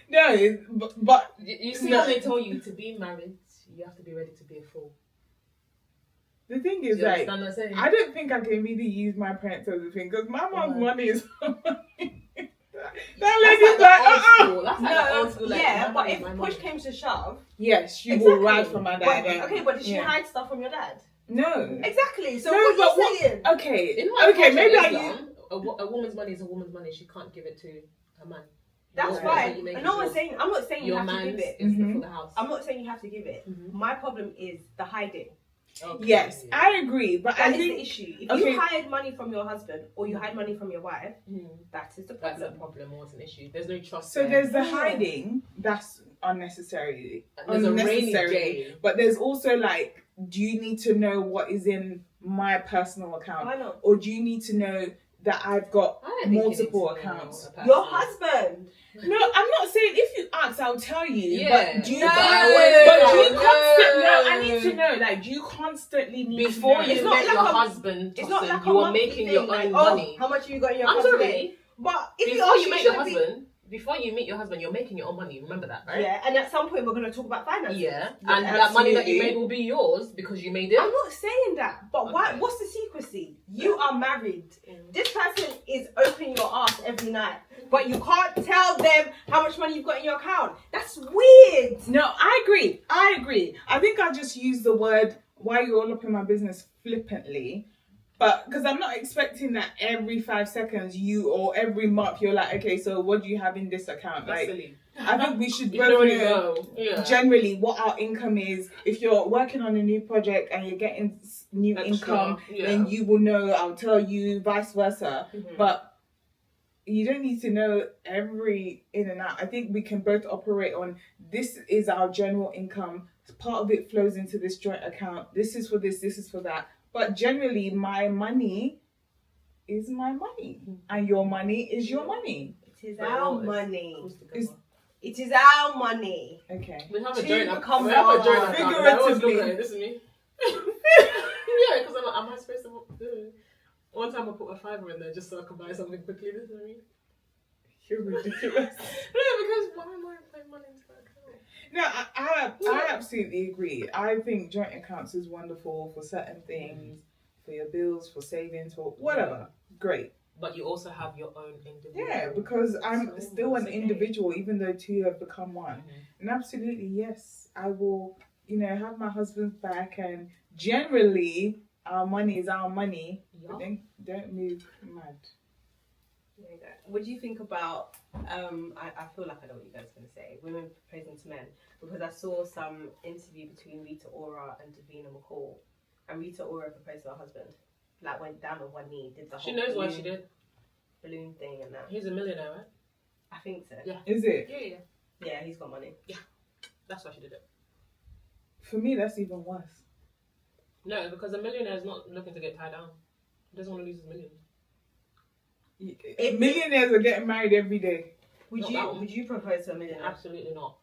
No, but you see what they told you, to be married, you have to be ready to be a fool. the thing is, like, I don't think I can really use my parents as a thing because my mom's money is. That lady's like, old school. Like, yeah, but if push came to shove, yes, she will ride from my dad. But did she hide stuff from your dad? No. Exactly. So what are you saying? Okay, maybe a woman's money is a woman's money. She can't give it to her man. That's fine. And no one's saying. I'm not saying you have to give it. For the house. I'm not saying you have to give it. Mm-hmm. My problem is the hiding. Okay. Yes, I agree, but that is the issue. If you hide money from your husband or you hide money from your wife, that is the problem. That's a problem or it's an issue. There's no trust. So there's the hiding. That's unnecessary. There's a rainy day. But there's also like, do you need to know what is in my personal account? Why not? Or do you need to know that I've got multiple accounts? Your husband. No, I'm not saying if you ask, I'll tell you. Yeah. But do you? No, I need to know. Like, do you constantly need before to know? you met your husband? It's not like you were making your own money. How much you got in your I'm sorry. But if before you meet your husband. Before you meet your husband, you're making your own money. Remember that, right? Yeah, and at some point we're going to talk about finances. Yeah, and that money that you made will be yours because you made it. I'm not saying that, but why? What's the secrecy? You are married. This person is opening your ass every night, but you can't tell them how much money you've got in your account. That's weird. No, I agree. I think I just use the word, why you all up in my business, flippantly. But because I'm not expecting that every 5 seconds or every month you're like, okay, so what do you have in this account? That's like, silly. I think we should both know generally what our income is. If you're working on a new project and you're getting new income, then you will know. I'll tell you, vice versa. Mm-hmm. But you don't need to know every in and out. I think we can both operate on this is our general income. Part of it flows into this joint account. This is for this is for that. But generally, my money is my money, and your money is your money. It is our money. It is our money. Okay. We have a joint account. Figuratively. This is me. Yeah, because am I supposed to do it? One time I put a $5 in there just so I could buy something quickly. This is what I mean. You're ridiculous. No, because why am I putting money into that account? No, I absolutely agree. I think joint accounts is wonderful for certain things, for your bills, for savings, for whatever. Great. But you also have your own individual. Yeah, because I'm still an individual, even though two have become one. Mm-hmm. And absolutely, yes, I will, have my husband's back. And generally, our money is our money. Yep. But then don't move mad. There you go. What do you think about, I feel like I know what you guys are going to say, women proposing to men? Because I saw some interview between Rita Ora and Davina McCall. And Rita Ora proposed to her husband. Like, went down on one knee, did the whole She knows why she did. Balloon thing and that. He's a millionaire, right? I think so. Yeah. Is it? Yeah. Yeah, he's got money. Yeah. That's why she did it. For me, that's even worse. No, because a millionaire is not looking to get tied down. He doesn't want to lose his millions. Millionaires are getting married every day. Would you propose to a millionaire? Absolutely not.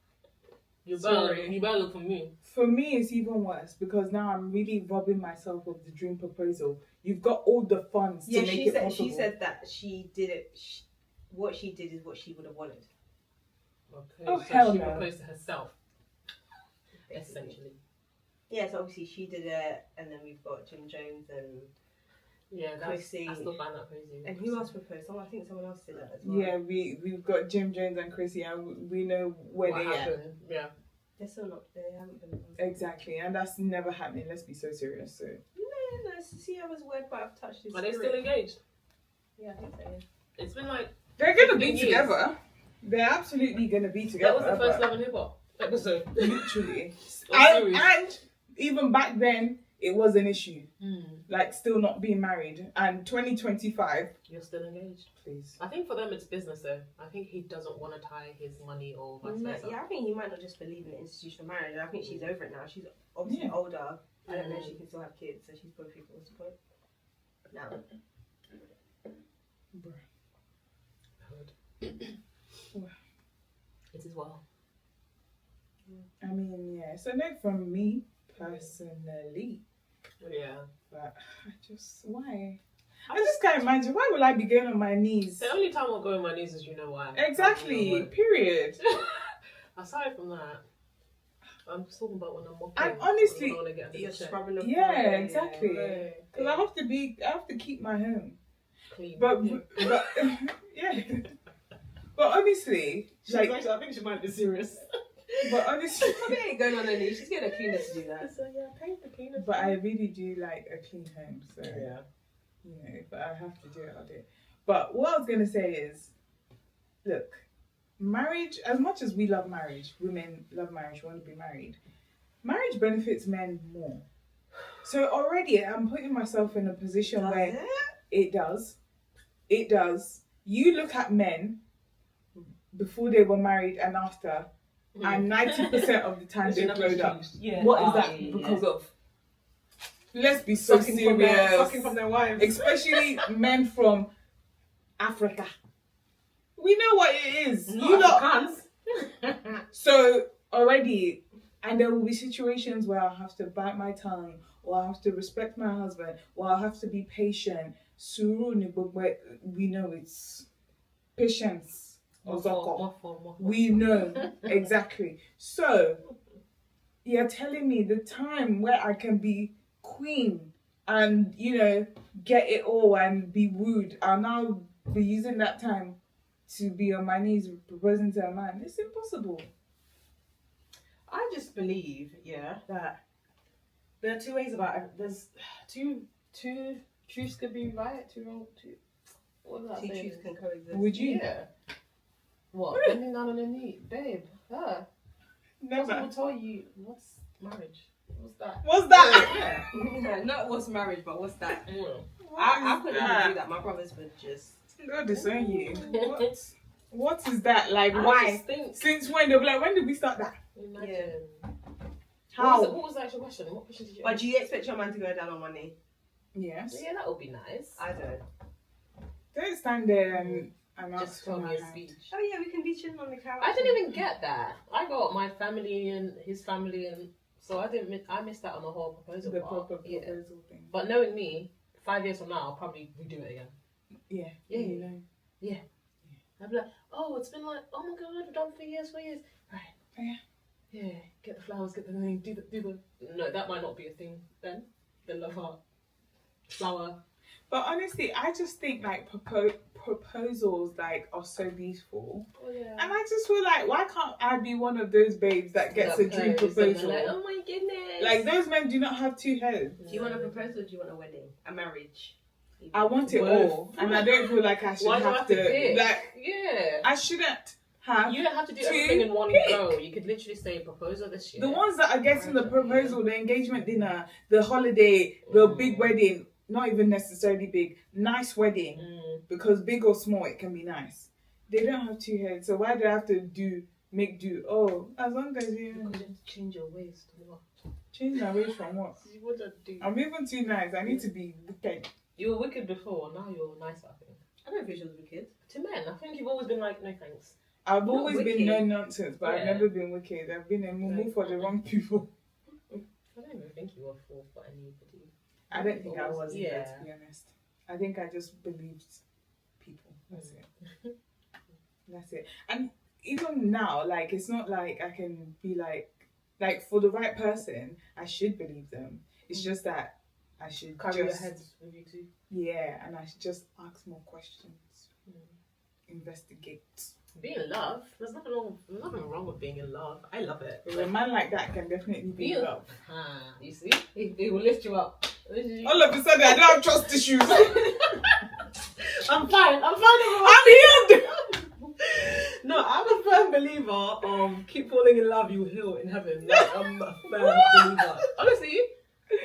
You better look for me. For me, it's even worse because now I'm really robbing myself of the dream proposal. You've got all the funds to make it possible. She said that she did it. What she did is what she would have wanted. Okay. Oh, so hell she no. proposed to herself. Essentially. Yeah, so obviously she did it, and then we've got Jim Jones and Chrissy. I still find that crazy. And who else proposed? I think someone else did that as well. Yeah, we've got Jim Jones and Chrissy, and we know where they are. Yeah. They're still not. They haven't been. Exactly, and that's never happening. Let's be so serious. So. No. See, I was word, but I've touched his. Are they still engaged? Yeah, I think so. Yeah. It's been like. They're gonna be together. They're absolutely gonna be together. That was the first Love and Hip Hop episode. Literally. and even back then, it was an issue. Like, still not being married. And 2025. You're still engaged? Please. I think for them it's business though. I think he doesn't want to tie his money or vice versa. Yeah, I think he might not just believe in the institutional marriage. I think she's over it now. She's obviously older. I don't know if she can still have kids, so she's probably forced to put now. It is well. I mean, yeah. So no from me personally. Yeah. But why? I just can't imagine. Why will I be going on my knees? The only time I'll go on my knees is why. Exactly. Period. Aside from that, I'm just talking about when I'm walking. I'm honestly, you're scrubbing the yeah, floor, exactly. Because yeah. I have to keep my home Clean. but yeah. But honestly, like, actually, I think she might be serious. But honestly, Tomi ain't going on her knees. She's getting a cleaner to do that. So yeah, pay the cleaner. But I really do like a clean home, so yeah, you know. But I have to do it. I'll do it. But what I was gonna say is, look, marriage. As much as we love marriage, women love marriage, want to be married. Marriage benefits men more. So already, I'm putting myself in a position where it does. It does. You look at men before they were married and after. And 90% of the time they've glowed up. Yeah. What is that because of? Let's be so serious. Sucking from their wives. Especially men from Africa. We know what it is. You lot. So already, and there will be situations where I'll have to bite my tongue, or I'll have to respect my husband, or I'll have to be patient. We know it's patience. We know exactly. So you're telling me the time where I can be queen and, you know, get it all and be wooed, I'll now be using that time to be on my knees proposing to a man. It's impossible. I just believe, that there are two ways about it. There's two truths could be right, two wrong, what was that Two saying? truths can coexist. Would you? Yeah. What? Bending down on a knee, babe. Never. Someone will tell you what's marriage. What's that? What's that? Yeah. Not what's marriage, but what's that? I I couldn't even do that. My brothers would just. God disown you. What is that? Like, why? Since when? They'll be like, when did we start that? Imagine. How? What was the actual question? What question did you But ask? do you expect your man to go down on one knee? Yes. Yeah, that would be nice. I don't. Don't stand there and Just ask tell for my me a hand. speech. Oh yeah, we can be chilling on the couch. I didn't even get that. I got my family and his family, and so I didn't. I missed out on the whole proposal The part. proper proposal thing. But knowing me, 5 years from now, I'll probably redo it again. Yeah. Yeah. You know. I'll be like, oh, it's been like, oh my god, I've done 4 years, 4 years. Right. Yeah. Yeah. Get the flowers, get the thing, do the. No, that might not be a thing then. The love heart, flower. But honestly, I just think like proposals like are so beautiful, Oh yeah. and I just feel like, why can't I be one of those babes that gets a dream proposal? Like, oh my goodness. Like, those men do not have two heads. Do you want a proposal or do you want a wedding? A marriage? I want it Both. all, and I don't feel like I should Why do I have have to to. pick? Like, Yeah. I shouldn't have. You don't have to do to everything in one pick. go. You could literally say proposal this year. The ones that are getting the proposal, the engagement dinner, the holiday, the big wedding, not even necessarily big, nice wedding, because big or small, it can be nice. They don't have two heads, so why do I have to make do? Oh, as long as you Because you have to change your ways to what? change my ways from what? You wouldn't do. I'm even too nice. I need to be wicked. You were wicked before, now you're nicer, I think. I don't think she was wicked. To men, I think you've always been like, no thanks. I've Not always wicked. been no nonsense, but I've Yeah. never been wicked. I've been a mumu for the wrong people. I don't even think you were for anybody. I don't think I was either, Yeah. to be honest. I think I just believed people. That's it. That's it. And even now, like, it's not like I can be like for the right person, I should believe them. It's just that I should Carry your just, heads with you too. yeah, and I should just ask more questions, investigate. Be in love. There's nothing wrong with being in love. I love it. A man like that can definitely be in love. You see? He will lift you up. All of a sudden, I don't have trust issues. I'm fine. I'm healed. No, I'm a firm believer of keep falling in love, you will heal in heaven. Like, I'm a firm believer. Honestly,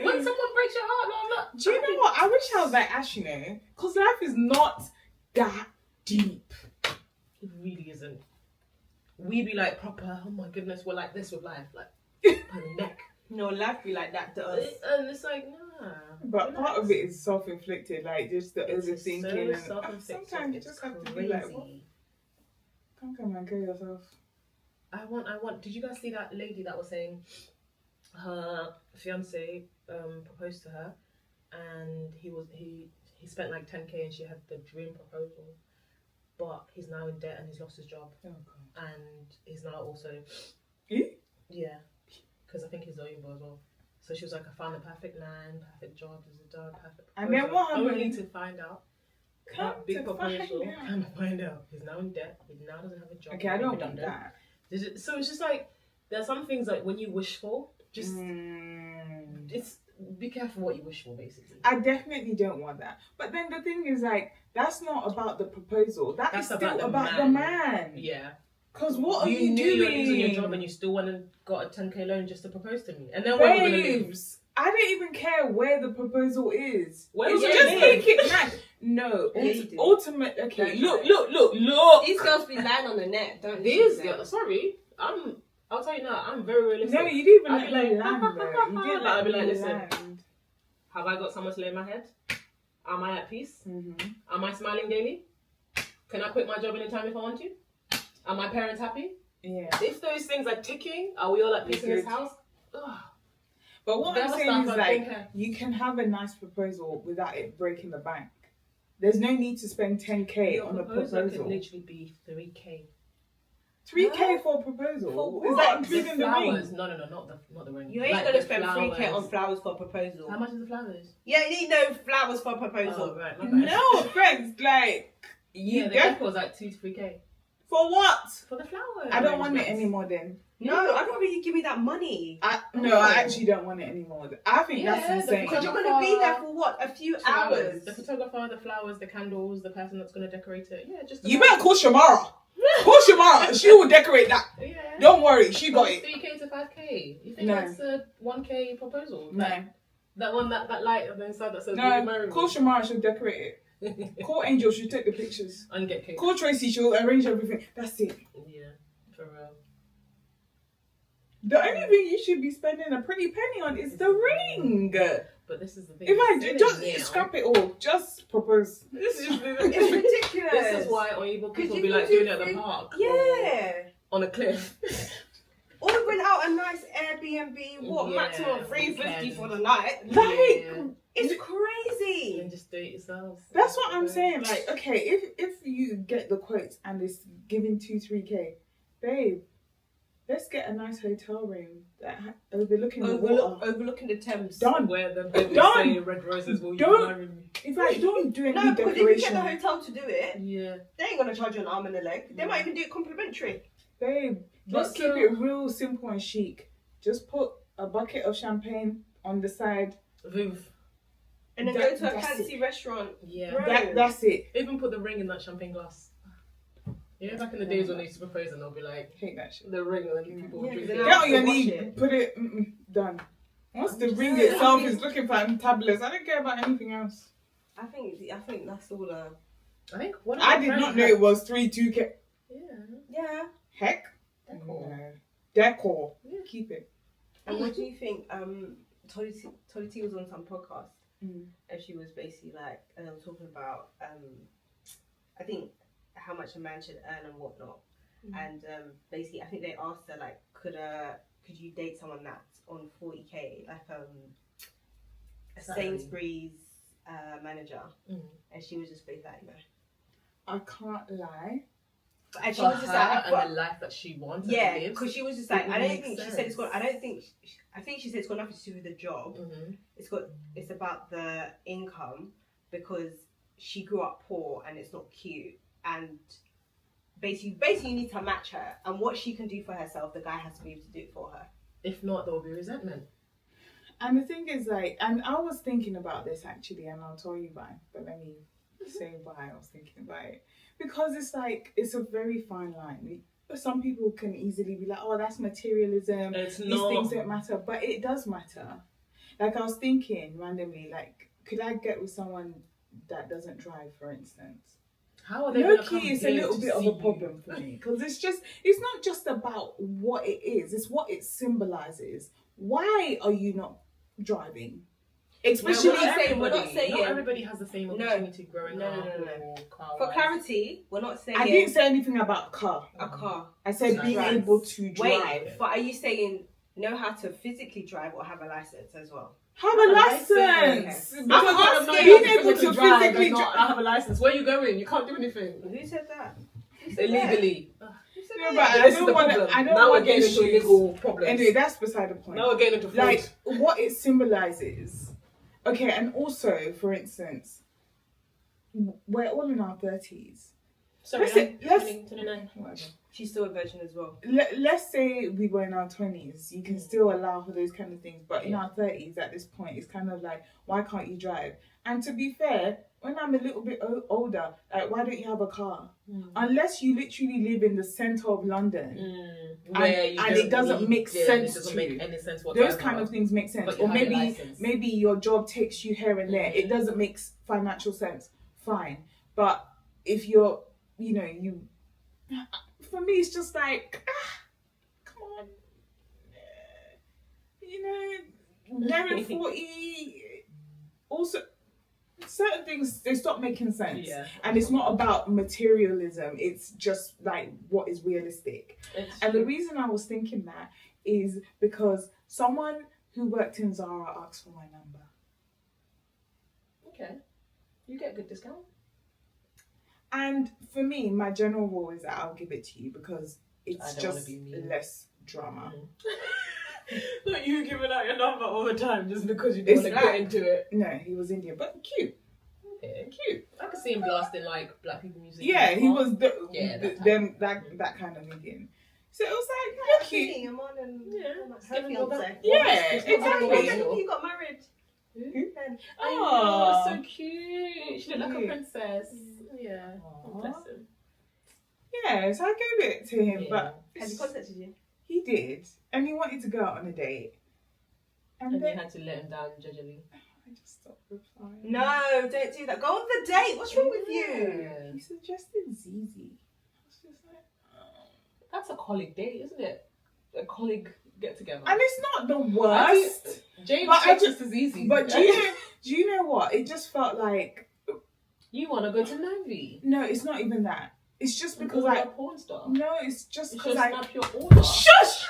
when someone breaks your heart, no, I'm not. Do you know what? I wish I was like Ash, you know, because life is not that deep. It really isn't. We be like proper, oh my goodness, we're like this with life. Like, on the neck. No, life be like that to us. And it's like, nah. But part of it is self-inflicted, like just the It's overthinking, so and self-inflicted. sometimes you It's just have to be like, what? crazy. Come and kill yourself. I want. Did you guys see that lady that was saying her fiance proposed to her, and he he spent like 10k and she had the dream proposal, but he's now in debt and he's lost his job. Oh, God. And he's now also yeah, because I think he's Zoyinbo as well. So she was like, I found the perfect man, perfect job, perfect proposal. And then what happened? Only to find out that big proposal. Come to find out he's now in debt. He now doesn't have a job. Okay, I don't want that. So it's just like there are some things like when you wish for, just it's be careful what you wish for, basically. I definitely don't want that. But then the thing is, like, that's not about the proposal. That's still about the man. Yeah. Because what are you doing? You knew you were losing your job and you still went and got a 10k loan just to propose to me. And then what are we going to do? I don't even care where the proposal is. Where it's is just it? make it nice. No, ultimate. Okay, look. These girls be lying on the net, don't they? These girls. Sorry, I'll tell you now. I'm very realistic. No, you didn't even I'd be like, land though. You didn't I'd be like, listen. land. Have I got someone to lay in my head? Am I at peace? Mm-hmm. Am I smiling daily? Can I quit my job anytime if I want to? Are my parents happy? Yeah. If those things are ticking, are we all at peace in this house? Ugh. But what I'm saying is, like, you can have a nice proposal without it breaking the bank. There's no need to spend 10k on a proposal. Could literally be 3k. 3k for a proposal? For what? Is that including the flowers? ring? No, not the ring. You ain't gonna spend 3k on flowers for a proposal. How much is the flowers? Yeah, you need no flowers for a proposal. Oh, right, no, friends, like, the decor was like 2 to 3k. For what? For the flowers. I don't want it anymore then. No, I'd rather you give me that money. I actually don't want it anymore. I think that's insane. Because you're going to be there for what? A few hours. The photographer, the flowers, the candles, the person that's going to decorate it. Yeah, just. You better call Shamara. Call Shamara. She will decorate that. Yeah. Don't worry, she got it. 3k to 5k. You think that's a 1k proposal? No. That one, that light on the inside that says no. Call Shamara. She'll decorate it. Call Angel. She'll take the pictures. And get cake. Call Tracy. She'll arrange everything. That's it. Yeah, for real. The only thing you should be spending a pretty penny on is the ring. But this is the thing. If I do, just scrap it all. Just propose. This is it's ridiculous. This is why Oyibo people will be like doing it at the park. Yeah. On a cliff. Or rent out a nice Airbnb. Maximum $350 for the night. Like, it's crazy. And just do it yourselves. That's what I'm saying. Like, okay, if you get the quotes and it's giving 2-3k, babe, let's get a nice hotel room that overlooking the water. Overlooking the Thames. Done. Where the baby say red roses will you marry me. In fact, don't do any decoration. No, because if you get the hotel to do it, they ain't gonna charge you an arm and a leg. They might even do it complimentary. Babe, let's keep it real simple and chic. Just put a bucket of champagne on the side. And then go to a fancy restaurant. Yeah. That's it. Even put the ring in that champagne glass. Yeah, back in the days when they used to propose and they'll be like, hate that shit. The ring, and then people drink it. Get on your knee, put it, done. Once the ring itself is looking fantabulous, I don't care about anything else. I think that's all. I did not know it was 2K. Yeah. Heck. Decor. Yeah. Keep it. And what do you think? Tolly T was on some podcast, and she was basically like, and they were talking about, I think, how much a man should earn and whatnot. And basically, I think they asked her like, could you date someone that's on 40k, like a Sainsbury's manager? And she was just basically like, no. I can't lie. And she was just like, and the life that she wants. Yeah, because she was just like, I don't think she said it's got. I think she said it's got nothing to do with the job. It's about the income, because she grew up poor and it's not cute. And basically you need to match her, and what she can do for herself, the guy has to be able to do it for her. If not, there will be resentment. And the thing is, like, and I was thinking about this actually, and I'll tell you why. But let me say why I was thinking about it. Because it's like, it's a very fine line. Some people can easily be like, oh, that's materialism. These things don't matter. But it does matter. Like, I was thinking randomly, like, could I get with someone that doesn't drive, for instance? How are they low-key, it's a little bit of a problem for me. Because it's not just about what it is. It's what it symbolizes. Why are you not driving? Especially, we're not saying not everybody has the same opportunity growing up. No. For clarity, we're not saying. I didn't say anything about a car. I said being able to drive. Wait, but are you saying know how to physically drive or have a license as well? Have a license. I'm Because asking. being able to physically drive. I have a license. Where are you going? You can't do anything. Who said that? Illegally. Yeah, but I don't want Now we're getting into issues. illegal problems. Anyway, that's beside the point. Now we're getting into fraud. Like what it symbolizes. Okay, and also, for instance, we're all in our 30s. Sorry, let's 29. whatever. She's still a virgin as well. Let's say we were in our 20s, you can still allow for those kind of things, but in our 30s at this point, it's kind of like, why can't you drive? And to be fair, when I'm a little bit older, like, why don't you have a car? Unless you literally live in the centre of London, and it doesn't make sense. It doesn't make any sense whatsoever. Those kind of things make sense. Or maybe your job takes you here and there. It doesn't make financial sense. Fine. But if you're, for me, it's just like, come on. They're in 40. Also, certain things, they stop making sense. Yeah. And it's not about materialism. It's just like what is realistic. And the reason I was thinking that is because someone who worked in Zara asked for my number. Okay. You get a good discount. And for me, my general rule is that I'll give it to you because it's just less drama. Not you giving out your number all the time just because you don't want to get into it. No, he was Indian, but cute. Okay, cute. I could see him blasting like black people music. Yeah, he was that kind of Indian. So it was like, you're cute. I'm on and exactly. You got married. Oh, so cute. She looked like a princess. Yeah. Bless him. Yeah, so I gave it to him, but has he contacted you? He did, and he wanted to go out on a date. And then you had to let him down gingerly. I just stopped replying. No, don't do that. Go on the date. What's wrong with you? He suggested Zizi. I was just like, that's a colleague date, isn't it? A colleague get together. And it's not the worst. James just as easy. But do you know what? It just felt like you want to go to Navy. No, it's not even that. It's just because a porn star. No, it's just because I snap your order. Shush!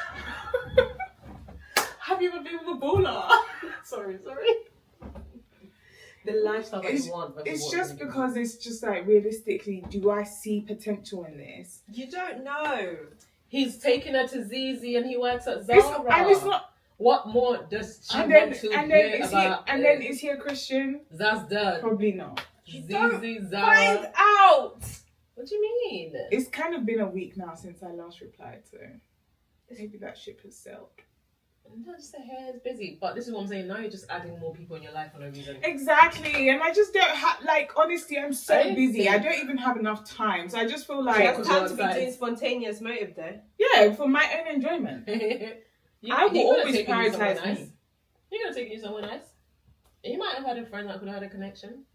Have you ever been with a baller? sorry. The lifestyle that you want. It's just because it's just like, realistically, do I see potential in this? You don't know. He's taking her to ZZ and he works at Zara. And it's not. What more does she want to hear about? And then is he a Christian? That's done. Probably not. ZZ, Zara. Find out! What do you mean? It's kind of been a week now since I last replied, so maybe that ship has sailed. No, just the hair is busy. But this is what I'm saying. Now you're just adding more people in your life for no reason. Exactly. And I just don't have, honestly, I'm so busy. I don't even have enough time. So I just feel like... You have time to be doing spontaneous motive though. Yeah, for my own enjoyment. I will always prioritize me. You're going to take you somewhere nice. You might have had a friend that could have had a connection.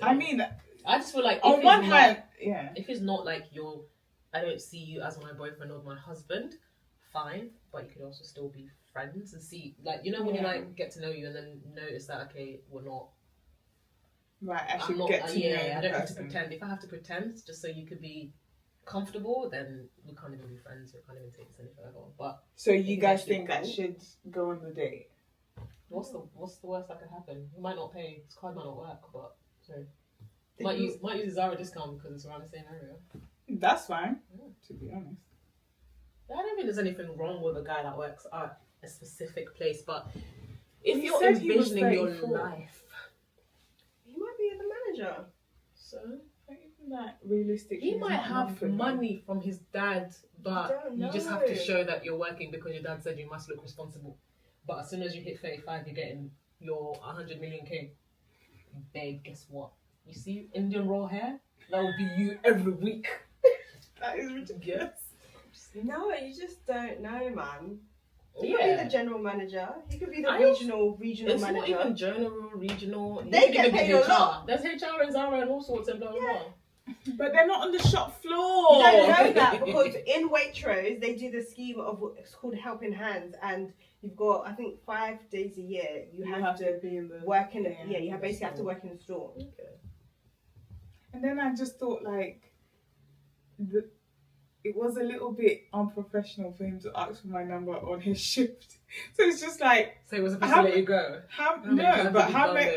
I mean... I just feel like on one hand, if it's not like I don't see you as my boyfriend or my husband, fine, but you could also still be friends and see, like, when you get to know you and then notice that, okay, we're not right, I should get to know I don't have to pretend. If I have to pretend just so you could be comfortable, then we can't even be friends. We can't even take this any further. But so you guys think I should go on the date? What's the worst that could happen? You might not pay. This card might not work, but might use a Zara discount because it's around the same area. That's fine. To be honest, I don't think there's anything wrong with a guy that works at a specific place, but if you're envisioning your life, he might be the manager. So that realistically, he might have money from his dad, but you just have to show that you're working because your dad said you must look responsible. But as soon as you hit 35, you're getting your 100 million K. Babe, guess what? You see Indian raw hair? That will be you every week. That is ridiculous. No, you just don't know, man. You could be the general manager. You could be the regional manager. It's not even general, regional. They get paid a lot. There's HR and Zara and all sorts and blah, blah, blah. But they're not on the shop floor. You don't know that because in Waitrose, they do the scheme of what's called Helping Hands, and you've got, I think, 5 days a year you have to be in the work in it. Yeah, you basically have to work in the store. Okay. And then I just thought, like, it was a little bit unprofessional for him to ask for my number on his shift. So it's just like, so it was supposed to let you go. How many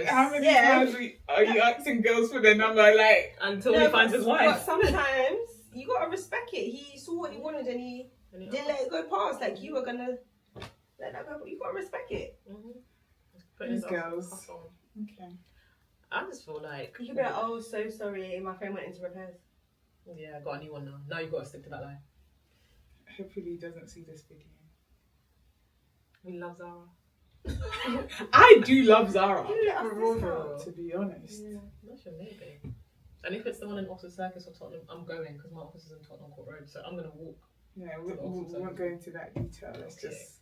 times are you asking girls for their number? Like, until he finds his wife. But sometimes you gotta respect it. He saw what he wanted and he didn't let it go past. Like, you were gonna let that go, but you gotta respect it. These girls. Okay. I just feel like you could be like, oh, so sorry, my phone went into repairs. Yeah, I got a new one now. Now you gotta stick to that lie. Hopefully he doesn't see this video. We love Zara. I do love Zara. To be honest. Yeah, that's your maybe. And if it's the one in Oxford Circus or Tottenham, I'm going because my office is in Tottenham Court Road, so I'm gonna walk. Yeah, we won't go into that detail. Let's just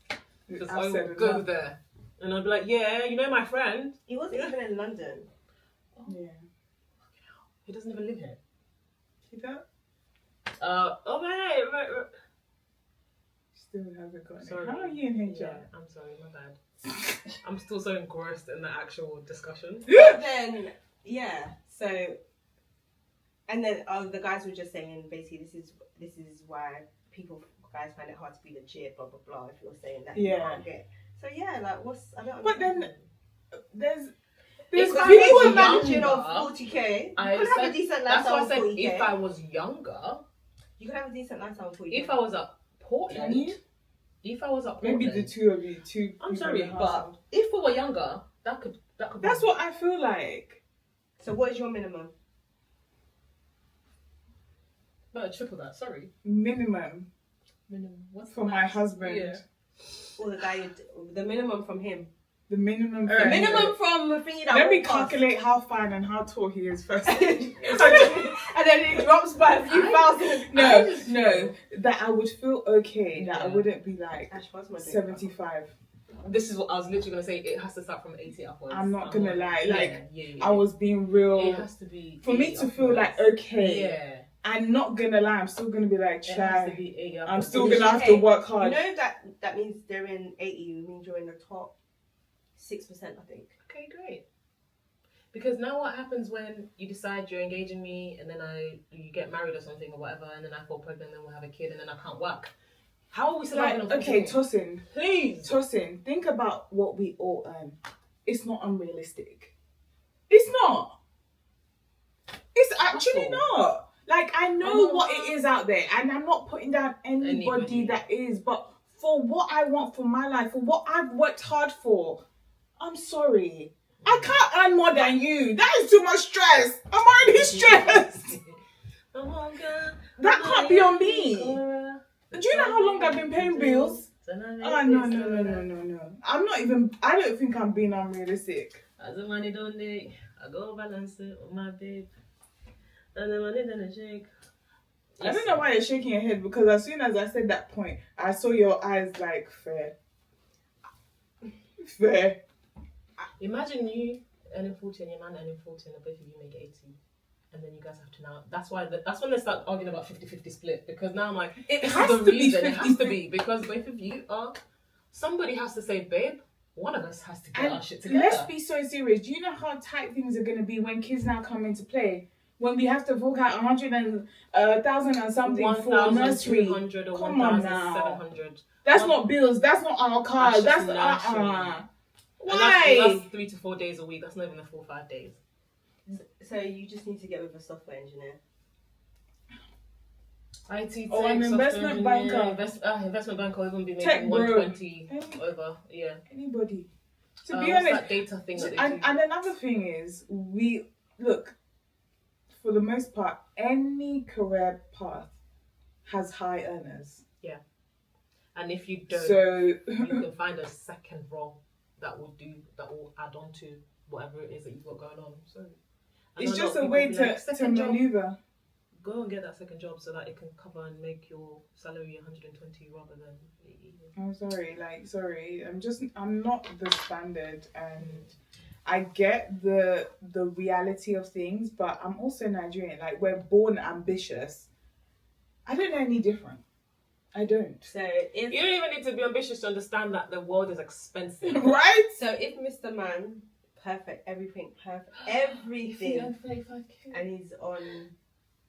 I will go there, and I'll be like, yeah, you know my friend. He wasn't even in London. Yeah. He doesn't even live here. See that? Right. Still haven't got it. Sorry. How are you in HR? Yeah, I'm sorry, my bad. I'm still so engrossed in the actual discussion. But then, yeah, so, and then the guys were just saying, basically, this is why guys find it hard to be legit, blah, blah, blah, if you're saying that you can't get. So, yeah, like, I don't understand. But then, there's people managing of 40k. You could have a decent that's lifestyle why I said 40K. if I was younger, you could have a decent lifestyle of 40k. If I was at Portland, maybe the two of you, I'm sorry, but if we were younger, that could. That's what I feel like. So what is your minimum? No, triple that. Sorry. Minimum. What's for my husband? Yeah. Or the minimum from him. The minimum. The minimum from the thingy that. Let me calculate how fine and how tall he is first. And then it drops by a few thousand. No. That I would feel okay. That I wouldn't be like 75. This is what I was literally gonna say. It has to start from 80 upwards. I'm not gonna lie. Like yeah. I was being real. It has to be for me to feel like okay. Yeah. I'm not gonna lie. I'm still gonna be like, try. I'm still Because gonna have to work hard. You know that means they're in 80. It means you're in the top 6%, I think. Okay, great. Because now what happens when you decide you're engaging me and then you get married or something or whatever, and then I fall pregnant and then we'll have a kid and then I can't work? How are we surviving? Like, okay, Tosin. Please. Tosin, think about what we all earn. It's not unrealistic. It's not. It's actually not. Like, I know what it is out there, and I'm not putting down anybody that is, but for what I want for my life, for what I've worked hard for, I'm sorry. I can't earn more than you. That is too much stress. I'm already stressed. That can't be on me. Do you know how long I've been paying bills? Oh, no. I don't think I'm being unrealistic. As the money don't day, I go balance it with my babe. And the money don't shake. I don't know why you're shaking your head, because as soon as I said that point, I saw your eyes like, fair. Imagine you earning 40 and your man earning 40 and the both of you make 80. And then you guys have to now. That's when they start arguing about 50-50 split. Because now I'm like, it has to be 50. It has to be, because both of you are. Somebody has to say, babe, one of us has to get our shit together. Let's be so serious. Do you know how tight things are going to be when kids now come into play? When we have to fork out 1,000 and something for nursery. Or come on now. 700. That's not bills. That's not our car. That's why? That's 3 to 4 days a week. That's not even the 4 or 5 days. So you just need to get with a software engineer. IT or an investment banker. Investment banker will even be making 120 over. Yeah. Anybody. To be honest, that data thing that they do. And another thing is, we look. For the most part, any career path has high earners. Yeah. And if you don't, you can find a second role that will add on to whatever it is that you've got going on. So it's just a way to maneuver. Go and get that second job so that it can cover and make your salary 120 rather than 80. I'm sorry. I'm not the standard, and I get the reality of things, but I'm also Nigerian. Like, we're born ambitious. I don't know any different. I don't. So you don't even need to be ambitious to understand that the world is expensive. Right? So if Mr. Man, everything, and and he's on...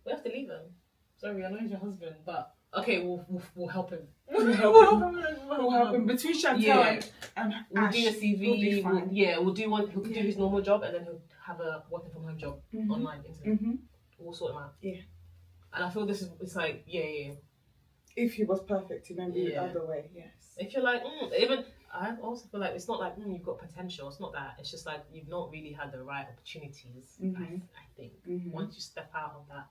We have to leave him. Sorry, I know he's your husband, but Okay, we'll help him. We'll help him. Between Chantal and we'll Ash, do a CV. we'll We'll do one. He'll do his normal job, and then he'll have a working from home job online internet. We'll sort him out. Yeah. And I feel it's like If he was perfect, then the other way. Yes. If you're like even. I also feel like it's not like you've got potential. It's not that. It's just like you've not really had the right opportunities. I think once you step out of that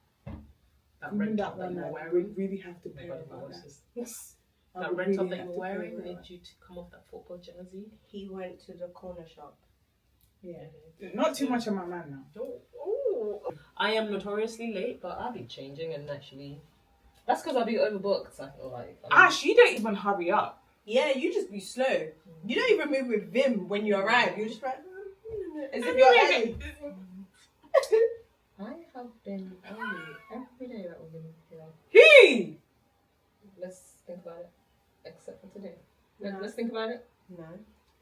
red top that you're wearing, really have to pay that red top that you're wearing made you to come off that football jersey. He went to the corner shop. Yeah, not too much of my man now. I am notoriously late, but I'll be changing and actually. That's because I'll be overbooked. I feel like. Ash, you don't even hurry up. Yeah, you just be slow. You don't even move with vim when you arrive. You're just like, as if you're early. I have been early every day that we've been here. Hey! Let's think about it. Except for today. Let's think about it. No.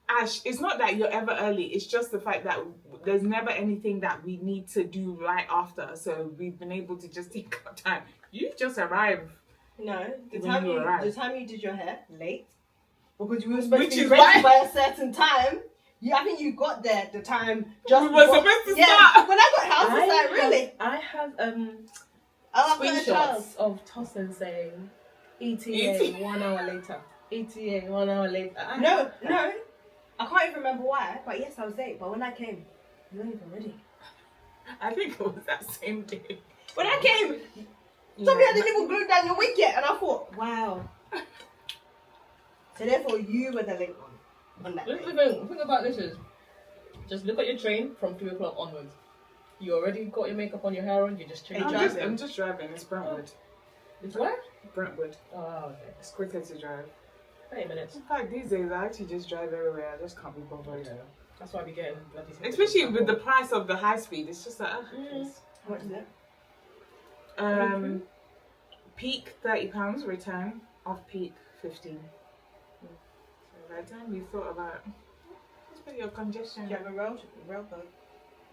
Ash, it's not that you're ever early. It's just the fact that there's never anything that we need to do right after. So we've been able to just take our time. You just arrive. No, the time you did your hair late. Because you were supposed to be ready by a certain time. I think you got there at the time. We were supposed to start. When I got house, I was like, really? I have screenshots of Tosin saying ETA 1 hour later. ETA 1 hour later. No. I can't even remember why. But yes, I was late. But when I came, you weren't even ready. I think it was that same day. When I came, Tomi hadn't even glued down your wig yet. And I thought, wow. So therefore, you were the late one on that day. The thing about this is, just look at your train from 3 o'clock onwards. You already got your makeup on, your hair on, you just change. I'm just driving. It's Brentwood. It's where? Brentwood. Oh, okay. It's quicker to drive. 30 minutes. In fact, these days I actually just drive everywhere. I just can't be bothered. Yeah. That's why we get bloody. Especially with the price of the high speed, it's just like. What is it? Peak £30, return off peak 15. So by the time you thought about, what's with your congestion? Do you have a rail card?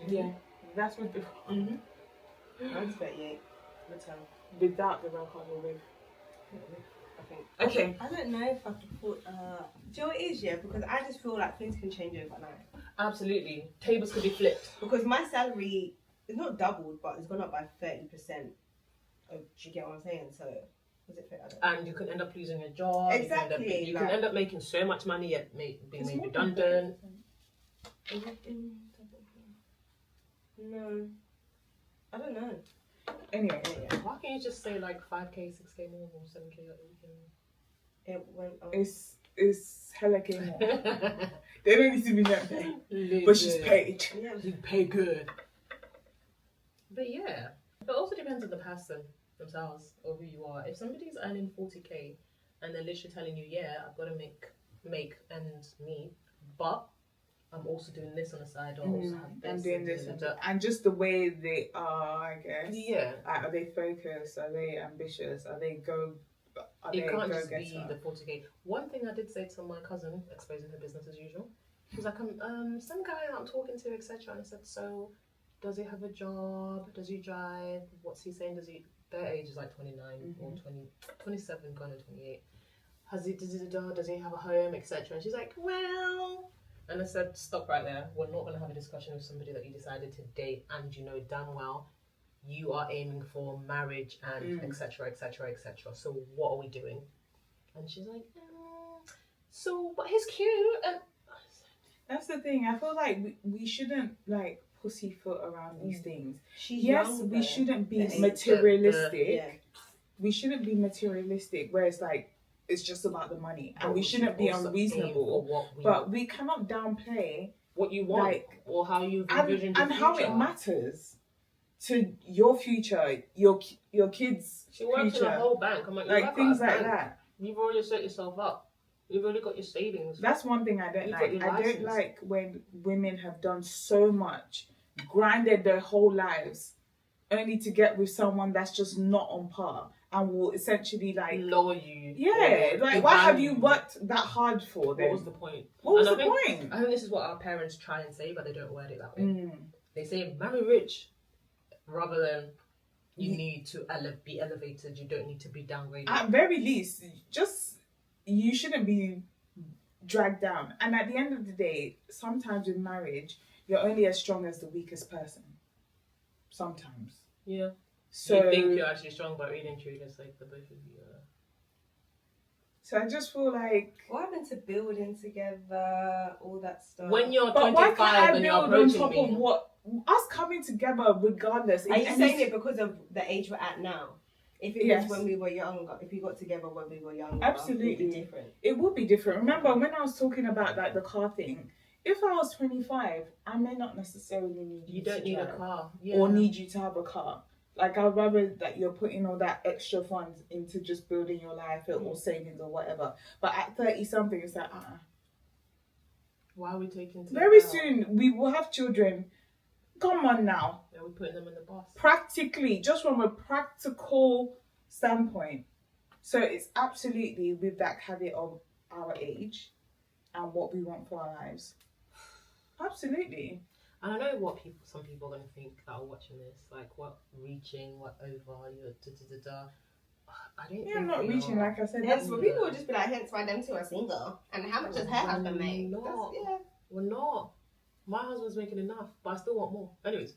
Yeah, that's with the. Mine's 38. Return. Without the rail card or with. I think. Okay. I don't know if I could put. Do you know what it is? Yeah, because I just feel like things can change overnight. Absolutely, tables could be flipped. Because my salary is not doubled, but it's gone up by 30%. Do you get what I'm saying? So, was it fair? And you can end up losing your job. Exactly. You can end up making so much money yet being made redundant. No, I don't know. Anyway, why can't you just say like 5k, 6k more, or 7k a weekend? It went up. It's hella k more. They don't need to be that paid, but she's paid. Yeah, you pay good. But yeah, it also depends on the person themselves or who you are. If somebody's earning 40k and they're literally telling you, yeah, I've got to make ends meet, but I'm also doing this on the side, or also have this. I'm doing this and just the way they are, I guess. Yeah. Are they focused? Are they ambitious? Are they It can't just be the 40k. One thing I did say to my cousin, exposing her business as usual, she was like, some guy I'm talking to, etc. And I said, so does he have a job? Does he drive? What's he saying? Their age is like 29 or 27, going to 28. Does he have a home, etc.? And she's like, well. And I said, stop right there. We're not going to have a discussion with somebody that you decided to date and you know damn well you are aiming for marriage and etc., etc., etc. So what are we doing? And she's like, so, but he's cute. And that's the thing. I feel like we shouldn't like pussyfoot around these things. We shouldn't be materialistic. We shouldn't be materialistic where it's like, it's just about the money, and we shouldn't be unreasonable. But we cannot downplay what you want, like, or how you envision and how it matters to your future, your kids' She works future. in a whole bank. I'm like things like that. You've already set yourself up. You've already got your savings. That's one thing I don't like. I don't like when women have done so much, grinded their whole lives, only to get with someone that's just not on par. And will essentially like lower you. Yeah, like why have you worked that hard for then? What was the point? What was the point? I think this is what our parents try and say, but they don't word it that way. They say marry rich rather than You need to be elevated. You don't need to be downgraded. At very least, you shouldn't be dragged down. And at the end of the day, sometimes in marriage, you're only as strong as the weakest person. Sometimes. Yeah. So you think you're actually strong, but really and truly, it's like the both of you. So I just feel like... What happened to building together, all that stuff? When you're But 25 why can't I and you're build on approaching top me... of what... Us coming together regardless. Are you saying it because of the age we're at now? If it was when we were younger, if we got together when we were younger, absolutely it would be different. It would be different. Remember when I was talking about like the car thing? If I was 25, I may not necessarily need you. You don't need a car, or need you to have a car. Like I'd rather that you're putting all that extra funds into just building your life or savings or whatever. But at 30 something, it's like Why are we taking? Very soon we will have children. Come on now. Yeah, we're putting them in the bus. Practically, just from a practical standpoint. So it's absolutely with that caveat of our age and what we want for our lives. Absolutely. And I know what some people are going to think that are watching this, like what reaching, what over, you're I don't think I'm not reaching, like I said. Hence, well, people will just be like, hence why them two are single. And how much does her husband make? We're not. My husband's making enough, but I still want more. Anyways,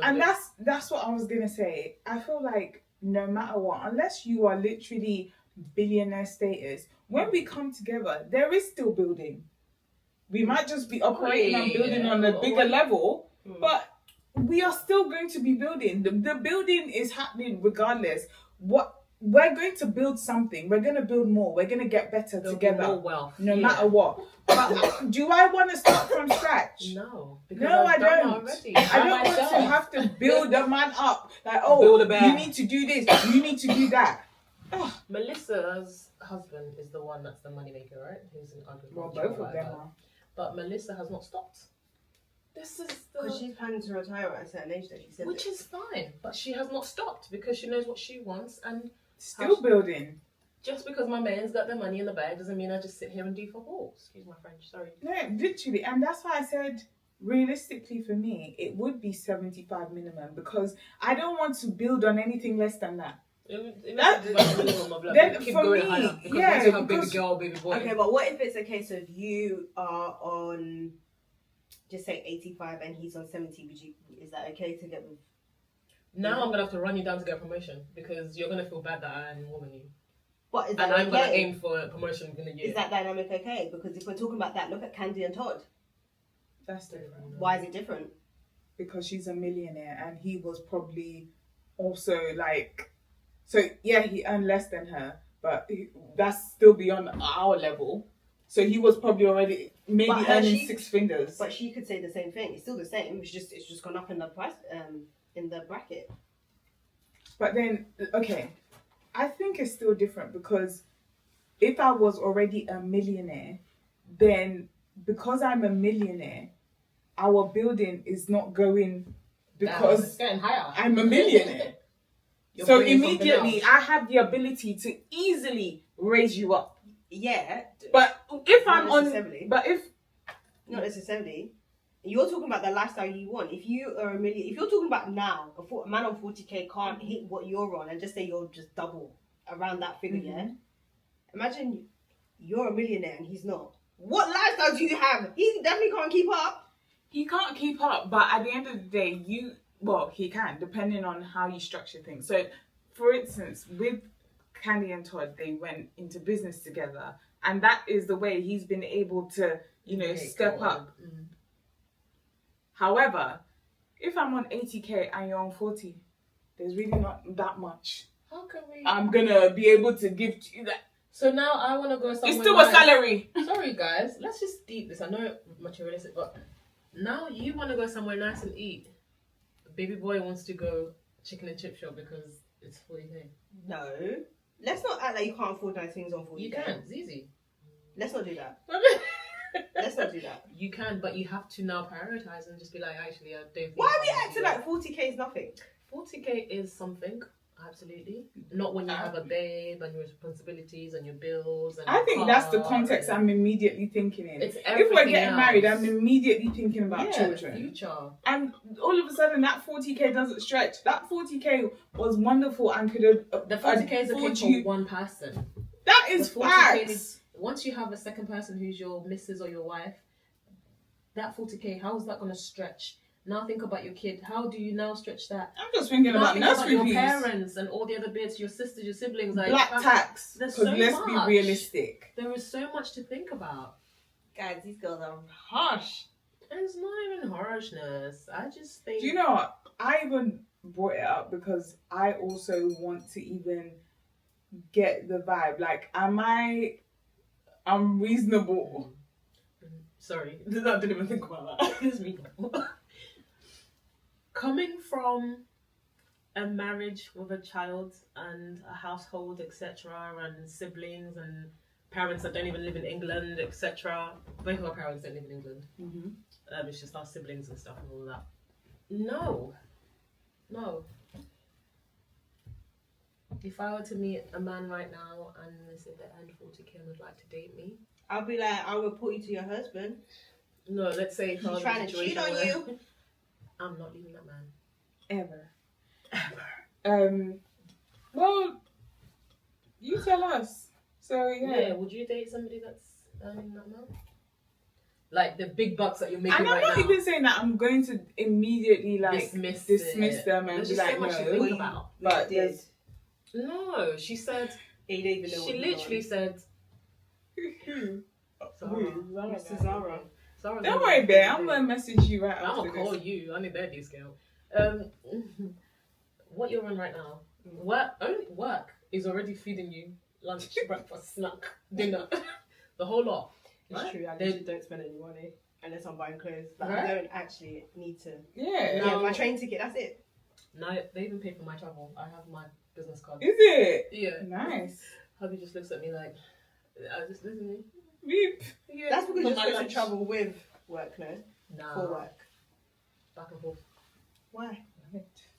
and that's what I was gonna say. I feel like no matter what, unless you are literally billionaire status, when we come together, there is still building. We might just be operating and building on a bigger level, but we are still going to be building. The building is happening regardless. We're going to build something. We're going to build more. We're going to get better together. More wealth, no matter what. But do I want to start from scratch? No. No, I don't. I don't want to have to build a man up. Like, you need to do this. You need to do that. Melissa's husband is the one that's the moneymaker, right? Who's in agriculture. Well, both of them are. But Melissa has not stopped. This is because she's planning to retire at a certain age, that she said. Which is fine, but she has not stopped because she knows what she wants and still building. Just because my man's got the money in the bag doesn't mean I just sit here and do for balls. Excuse my French, sorry. No, literally, and that's why I said realistically for me it would be 75 minimum because I don't want to build on anything less than that. Then keep for going me, higher because you have baby girl, baby boy. Okay, but what if it's a case of you are on, just say 85 and he's on 70? Is that okay to get with? Now I'm gonna have to run you down to get a promotion because you're gonna feel bad that I'm woman you. But is that and I'm gonna aim for a promotion within a year. Is that dynamic okay? Because if we're talking about that, look at Candy and Todd. That's different. Why is it different? Because she's a millionaire and he was probably also like. So, yeah, he earned less than her, but that's still beyond our level. So he was probably already maybe earning six fingers. But she could say the same thing. It's still the same. It's just gone up in the price, in the bracket. But then, okay, I think it's still different because if I was already a millionaire, then because I'm a millionaire, our building is not going because it's getting higher. I'm a millionaire. So immediately I have the ability to easily raise you up. Yeah. But if I'm not necessarily. You're talking about the lifestyle you want. If you are if you're talking about now, a man on 40k can't hit what you're on and just say you're just double around that figure, yeah? Imagine you're a millionaire and he's not. What lifestyle do you have? He definitely can't keep up. He can't keep up, but at the end of the day, he can, depending on how you structure things. So, for instance, with Candy and Todd, they went into business together, and that is the way he's been able to, step up. Mm-hmm. However, if I'm on 80k and you're on 40, there's really not that much. How can we? I'm gonna be able to give you that. So now I want to go somewhere. It's still a salary. Sorry, guys. Let's just deep this. I know materialistic, but now you want to go somewhere nice and eat. Baby boy wants to go chicken and chip shop because it's 40k. No. Let's not act like you can't afford nice things on 40k. You can. It's easy. Let's not do that. Let's not do that. You can, but you have to now prioritize and just be like, actually, I don't think... Why are we acting like 40k is nothing? 40k is something. Absolutely. Not when you have a babe and your responsibilities and your bills. And I think that's the context I'm immediately thinking in. If we're getting married, I'm immediately thinking about children. The future. And all of a sudden, that 40k doesn't stretch. That 40k was wonderful and could have. The 40k is okay for one person. That is facts. Once you have a second person who's your missus or your wife, that 40k, how is that going to stretch? Now think about your kid. How do you now stretch that? I'm just thinking about nursery your fees. parents and all the other bits, your sisters, your siblings. Like black tax. There's so let's much. be realistic. There is so much to think about. Guys, these girls are harsh. It's not even harshness. I just think. Do you know what? I even brought it up because I also want to even get the vibe. Like, am I unreasonable? Sorry, I didn't even think about that. It's me. Coming from a marriage with a child and a household, etc., and siblings and parents that don't even live in England, etc. Both of our parents don't live in England. Mm-hmm. It's just our siblings and stuff and all that. No. If I were to meet a man right now and they said they earned 40k and would like to date me, I'll be like, I'll report you to your husband. No, let's say he's trying to cheat on you. I'm not leaving that man. Ever. Well, you tell us. So yeah. Would you date somebody that's earning that amount? Like the big bucks that you're making and I'm right not now. even saying that I'm going to immediately dismiss them and be like, so much to no. think about. But No, she said. He didn't even know. She literally said. Mr. Zara. Don't worry, babe. I'm gonna message you right after I'm gonna call you. I need their discount. What you're on right now? Work is already feeding you lunch, breakfast, snack, dinner, the whole lot. It's right? true. I literally don't spend any money unless I'm buying clothes. Like, right? I don't actually need to. Yeah. My train ticket. That's it. No, they even pay for my travel. I have my business card. Is it? Yeah. Nice. Hubby just looks at me like, I just listen to me. Beep. Yeah. That's because you're supposed to travel with work, no? Nah. For work. Back and forth. Why?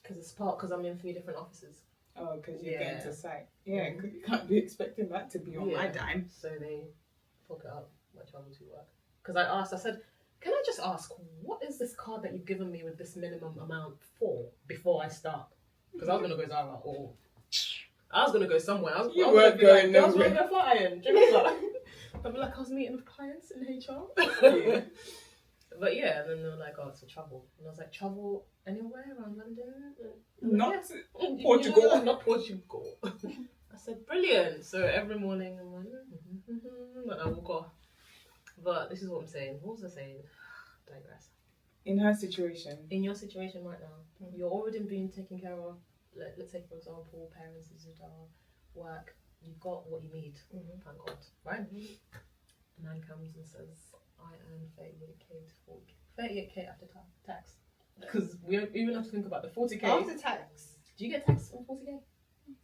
Because I'm in 3 different offices. Oh, because you're getting to site. Yeah, because you can't be expecting that to be on my dime. So they fuck it up, my travel to work. Because I said, can I just ask, what is this card that you've given me with this minimum amount for before I start? Because I was going to go Zara or I was going to go somewhere. You weren't going nowhere. I was going to go flying. Do you remember? I'd be like, I was meeting with clients in HR. Yeah. But yeah, and then they were like, oh, it's for travel. And I was like, travel anywhere around London? Not Portugal. Yeah, not Portugal. I said, brilliant. So every morning I'm like, and I walk off. But this is what I'm saying. What was I saying? Digress. In her situation. In your situation right now, you're already being taken care of. Let's say, for example, parents, etc., work. You've got what you need, thank God, right? A man comes and says, I earn 38k to 40k. 38k after tax. Because we don't even have to think about the 40k. After tax. Do you get tax on 40k?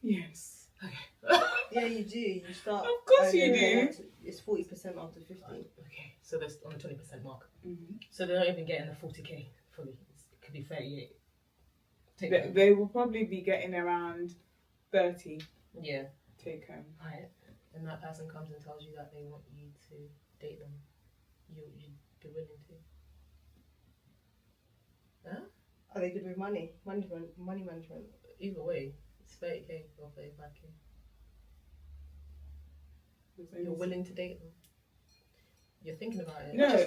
Yes. Okay. Yeah, you do. You start. Of course you do. It's 40% after 50. Okay, so there's on the 20% mark. Mm-hmm. So they're not even getting the 40k fully. It could be 38. They will probably be getting around 30. Yeah. Take home. Right. And that person comes and tells you that they want you to date them. You'd be willing to. Huh? Are they good with money? Money management. Either way, it's 30k or 35k. You're willing to date them. You're thinking about it. No,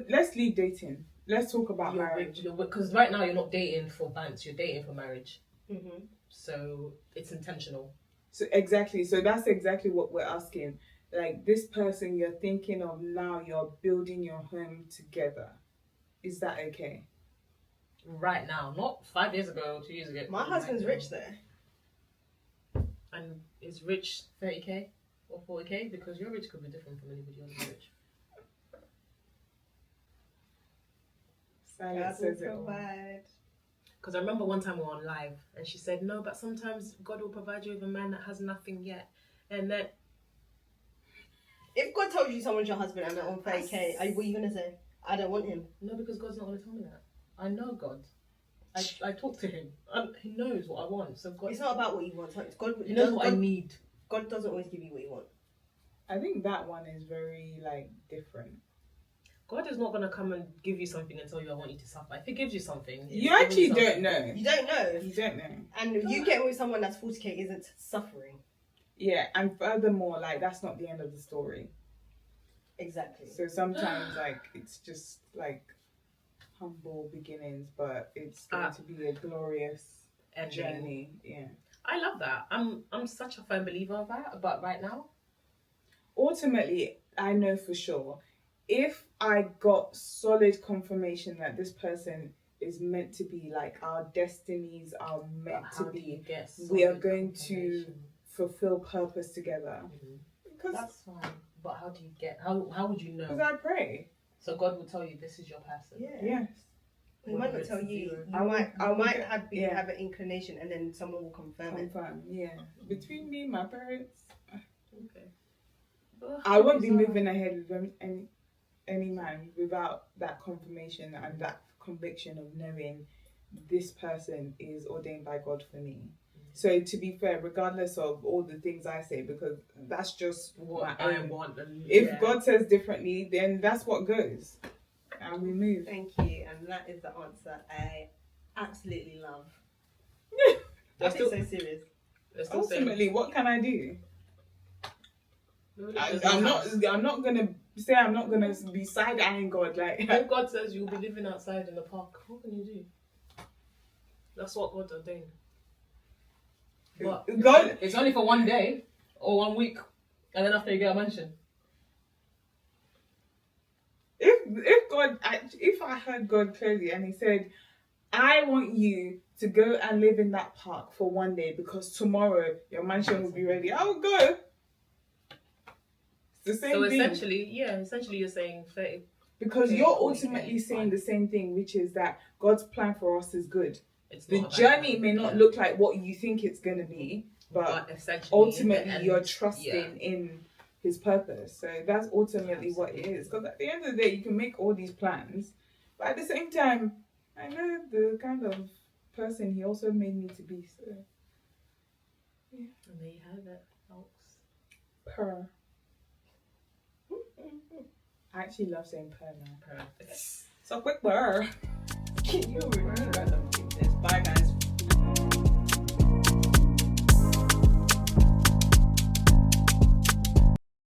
let's leave dating. Let's talk about marriage. Because right now you're not dating for bands, you're dating for marriage. Mm-hmm. So it's intentional. So exactly. So that's exactly what we're asking. Like, this person you're thinking of now, you're building your home together. Is that okay? Right now, not 5 years ago, 2 years ago. My husband's rich though. And is rich 30k or 40k? Because your rich could be different from anybody else's rich. Silence says it all. Because I remember one time we were on live and she said, no, but sometimes God will provide you with a man that has nothing yet. And then... If God told you someone's your husband and they're on 30k, what are you going to say? I don't want him. No, because God's not going to tell me that. I know God. I talk to him. He knows what I want. So God, It's not about what you want. It's God. he knows what I need. God doesn't always give you what you want. I think that one is very like different. God is not gonna come and give you something and tell you I want you to suffer. If He gives you something, You actually don't know. You don't know. You don't know. And you getting with someone that's 40k isn't suffering. Yeah, and furthermore, like that's not the end of the story. Exactly. So sometimes, like it's just like humble beginnings, but it's going to be a glorious journey. Yeah, I love that. I'm such a firm believer of that. But right now, ultimately, I know for sure if I got solid confirmation that this person is meant to be, like our destinies are meant to be, we are going to fulfill purpose together. Because that's fine. But how do you get? How would you know? Because I pray. So God will tell you this is your person. Yeah. Yes. He might not tell you. I might have an inclination, and then someone will confirm it. Yeah. Between me and my parents, Okay. I won't be moving ahead with any man without that confirmation and that conviction of knowing this person is ordained by God for me. So to be fair, regardless of all the things I say, because that's just what I want. If God says differently, then that's what goes. And we move. Thank you. And that is the answer I absolutely love. That's still so serious. Ultimately, what can I do? I'm not gonna say I'm not gonna be side eyeing God like. If God says you'll be living outside in the park, what can you do? That's what God ordained. But God, it's only for one day or 1 week, and then after you get a mansion. If I heard God clearly and He said, "I want you to go and live in that park for one day because tomorrow your mansion will be ready," I will go. It's the same thing. Essentially you're saying 30. Because you're ultimately saying the same thing, which is that God's plan for us is good. The journey may not look like what you think it's going to be, but ultimately you're trusting in His purpose. So that's ultimately what it is. Because at the end of the day, you can make all these plans, but at the same time, I know the kind of person He also made me to be. So, yeah. And there you have it, folks. Purr. I actually love saying purr now. Purr. So quick purr. You're